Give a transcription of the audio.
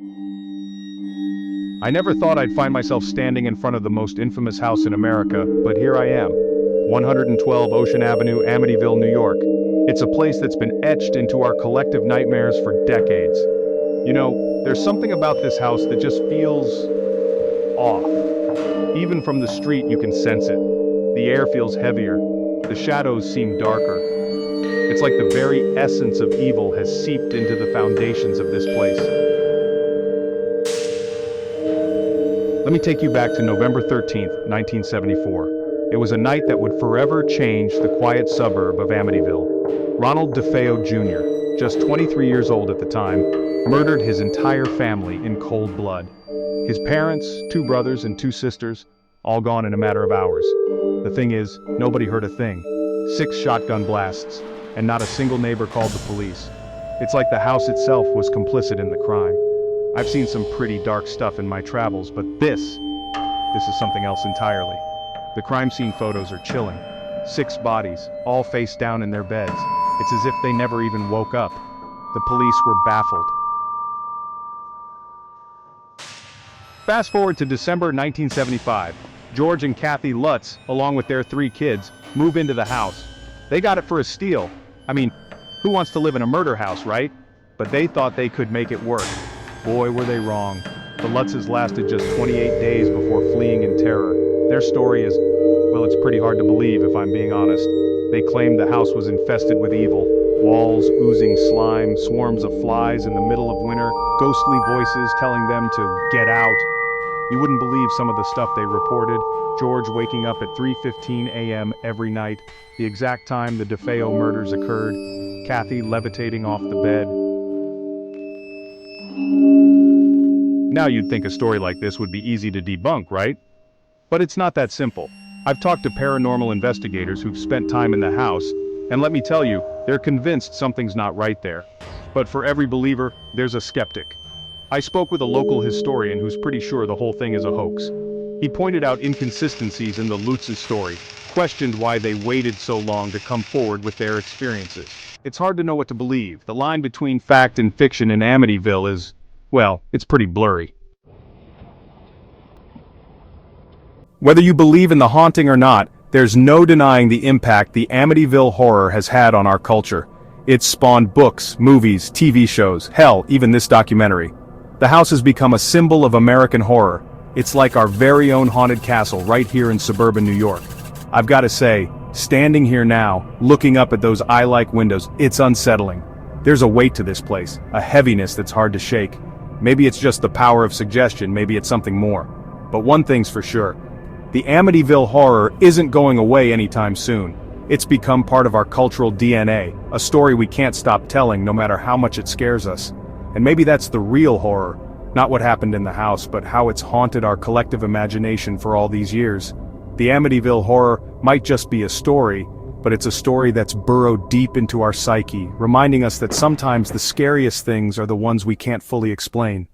I never thought I'd find myself standing in front of the most infamous house in America, but here I am. 112 Ocean Avenue, Amityville, New York. It's a place that's been etched into our collective nightmares for decades. You know, there's something about this house that just feels off. Even from the street you can sense it. The air feels heavier. The shadows seem darker. It's like the very essence of evil has seeped into the foundations of this place. Let me take you back to November 13th, 1974. It was a night that would forever change the quiet suburb of Amityville. Ronald DeFeo Jr., just 23 years old at the time, murdered his entire family in cold blood. His parents, 2 brothers and 2 sisters, all gone in a matter of hours. The thing is, nobody heard a thing. 6 shotgun blasts, and not a single neighbor called the police. It's like the house itself was complicit in the crime. I've seen some pretty dark stuff in my travels, but this is something else entirely. The crime scene photos are chilling. 6 bodies, all face down in their beds. It's as if they never even woke up. The police were baffled. Fast forward to December 1975. George and Kathy Lutz, along with their 3 kids, move into the house. They got it for a steal. I mean, who wants to live in a murder house, right? But they thought they could make it work. Boy, were they wrong. The Lutzes lasted just 28 days before fleeing in terror. Their story is, well, it's pretty hard to believe if I'm being honest. They claimed the house was infested with evil. Walls oozing slime, swarms of flies in the middle of winter, ghostly voices telling them to get out. You wouldn't believe some of the stuff they reported. George waking up at 3:15 a.m. every night, the exact time the DeFeo murders occurred. Kathy levitating off the bed. Now you'd think a story like this would be easy to debunk, right? But it's not that simple. I've talked to paranormal investigators who've spent time in the house, and let me tell you, they're convinced something's not right there. But for every believer, there's a skeptic. I spoke with a local historian who's pretty sure the whole thing is a hoax. He pointed out inconsistencies in the Lutz's story, questioned why they waited so long to come forward with their experiences. It's hard to know what to believe. The line between fact and fiction in Amityville is, well, it's pretty blurry. Whether you believe in the haunting or not, there's no denying the impact the Amityville horror has had on our culture. It's spawned books, movies, TV shows, hell, even this documentary. The house has become a symbol of American horror. It's like our very own haunted castle right here in suburban New York. I've got to say, standing here now, looking up at those eye-like windows, it's unsettling. There's a weight to this place, a heaviness that's hard to shake. Maybe it's just the power of suggestion, maybe it's something more. But one thing's for sure. The Amityville horror isn't going away anytime soon. It's become part of our cultural DNA, a story we can't stop telling no matter how much it scares us. And maybe that's the real horror, not what happened in the house, but how it's haunted our collective imagination for all these years. The Amityville horror might just be a story, but it's a story that's burrowed deep into our psyche, reminding us that sometimes the scariest things are the ones we can't fully explain.